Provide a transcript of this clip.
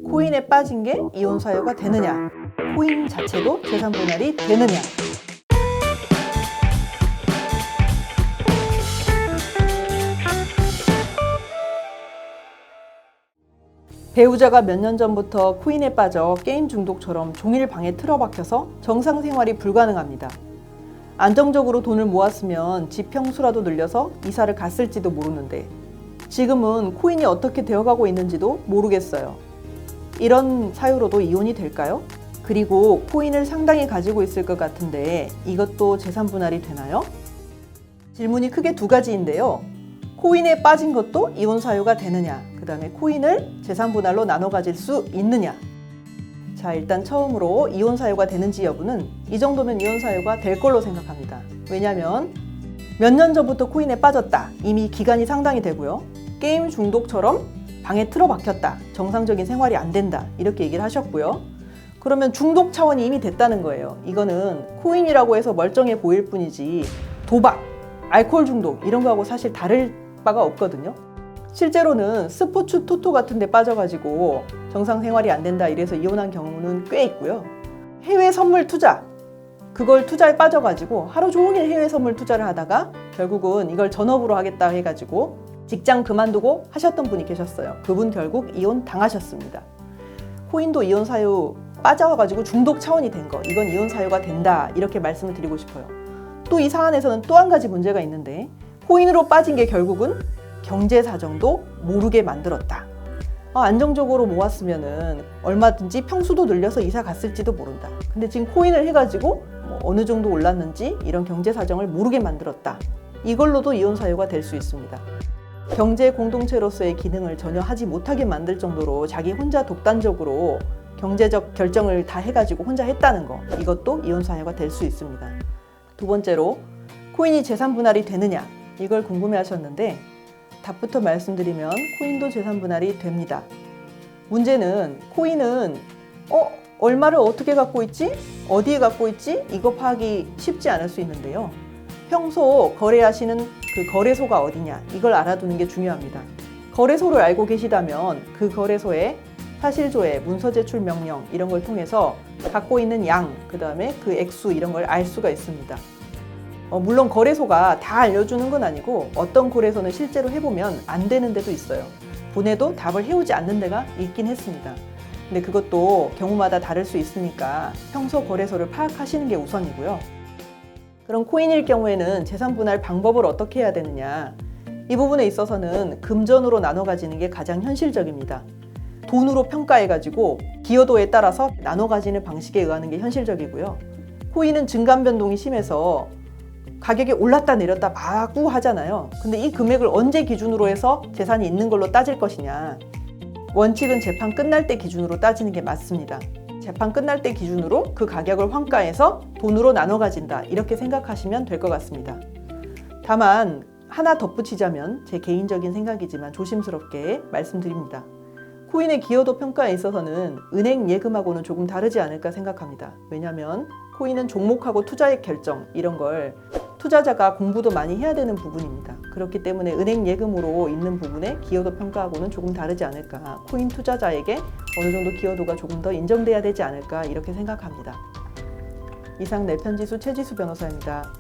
코인에 빠진 게 이혼 사유가 되느냐? 코인 자체도 재산 분할이 되느냐? 배우자가 몇 년 전부터 코인에 빠져 게임 중독처럼 종일 방에 틀어박혀서 정상 생활이 불가능합니다. 안정적으로 돈을 모았으면 집 평수라도 늘려서 이사를 갔을지도 모르는데 지금은 코인이 어떻게 되어가고 있는지도 모르겠어요. 이런 사유로도 이혼이 될까요? 그리고 코인을 상당히 가지고 있을 것 같은데 이것도 재산 분할이 되나요? 질문이 크게 두 가지인데요. 코인에 빠진 것도 이혼 사유가 되느냐? 그 다음에 코인을 재산 분할로 나눠 가질 수 있느냐? 자, 일단 처음으로 이혼 사유가 되는지 여부는 이 정도면 이혼 사유가 될 걸로 생각합니다. 왜냐하면 몇 년 전부터 코인에 빠졌다. 이미 기간이 상당히 되고요. 게임 중독처럼 방에 틀어박혔다. 정상적인 생활이 안 된다. 이렇게 얘기를 하셨고요. 그러면 중독 차원이 이미 됐다는 거예요. 이거는 코인이라고 해서 멀쩡해 보일 뿐이지 도박, 알코올 중독 이런 거하고 사실 다를 바가 없거든요. 실제로는 스포츠 토토 같은 데 빠져가지고 정상 생활이 안 된다 이래서 이혼한 경우는 꽤 있고요. 해외 선물 투자, 그걸 투자에 빠져가지고 하루 종일 해외 선물 투자를 하다가 결국은 이걸 전업으로 하겠다 해가지고 직장 그만두고 하셨던 분이 계셨어요. 그분 결국 이혼 당하셨습니다. 코인도 이혼 사유 빠져가지고 중독 차원이 된 거, 이건 이혼 사유가 된다 이렇게 말씀을 드리고 싶어요. 또 이 사안에서는 또 한 가지 문제가 있는데 코인으로 빠진 게 결국은 경제 사정도 모르게 만들었다. 안정적으로 모았으면은 얼마든지 평수도 늘려서 이사 갔을지도 모른다. 근데 지금 코인을 해가지고 어느 정도 올랐는지 이런 경제 사정을 모르게 만들었다. 이걸로도 이혼 사유가 될 수 있습니다. 경제 공동체로서의 기능을 전혀 하지 못하게 만들 정도로 자기 혼자 독단적으로 경제적 결정을 다 해가지고 혼자 했다는 거, 이것도 이혼 사유가 될 수 있습니다. 두 번째로 코인이 재산 분할이 되느냐, 이걸 궁금해 하셨는데 답부터 말씀드리면 코인도 재산 분할이 됩니다. 문제는 코인은 얼마를 어떻게 갖고 있지? 어디에 갖고 있지? 이거 파악이 쉽지 않을 수 있는데요. 평소 거래하시는 그 거래소가 어디냐, 이걸 알아두는 게 중요합니다. 거래소를 알고 계시다면 그 거래소의 사실조회, 문서 제출 명령 이런 걸 통해서 갖고 있는 양, 그 다음에 그 액수 이런 걸 알 수가 있습니다. 물론 거래소가 다 알려주는 건 아니고 어떤 거래소는 실제로 해보면 안 되는 데도 있어요. 보내도 답을 해오지 않는 데가 있긴 했습니다. 근데 그것도 경우마다 다를 수 있으니까 평소 거래소를 파악하시는 게 우선이고요. 그럼 코인일 경우에는 재산 분할 방법을 어떻게 해야 되느냐, 이 부분에 있어서는 금전으로 나눠 가지는 게 가장 현실적입니다. 돈으로 평가해가지고 기여도에 따라서 나눠 가지는 방식에 의하는 게 현실적이고요. 코인은 증감 변동이 심해서 가격이 올랐다 내렸다 마구 하잖아요. 근데 이 금액을 언제 기준으로 해서 재산이 있는 걸로 따질 것이냐, 원칙은 재판 끝날 때 기준으로 따지는 게 맞습니다. 재판 끝날 때 기준으로 그 가격을 환가해서 돈으로 나눠 가진다, 이렇게 생각하시면 될 것 같습니다. 다만 하나 덧붙이자면 제 개인적인 생각이지만 조심스럽게 말씀드립니다. 코인의 기여도 평가에 있어서는 은행 예금하고는 조금 다르지 않을까 생각합니다. 왜냐하면 코인은 종목하고 투자액 결정 이런 걸 투자자가 공부도 많이 해야 되는 부분입니다. 그렇기 때문에 은행 예금으로 있는 부분에 기여도 평가하고는 조금 다르지 않을까, 코인 투자자에게 어느 정도 기여도가 조금 더 인정돼야 되지 않을까 이렇게 생각합니다. 이상 내편지수 최지수 변호사입니다.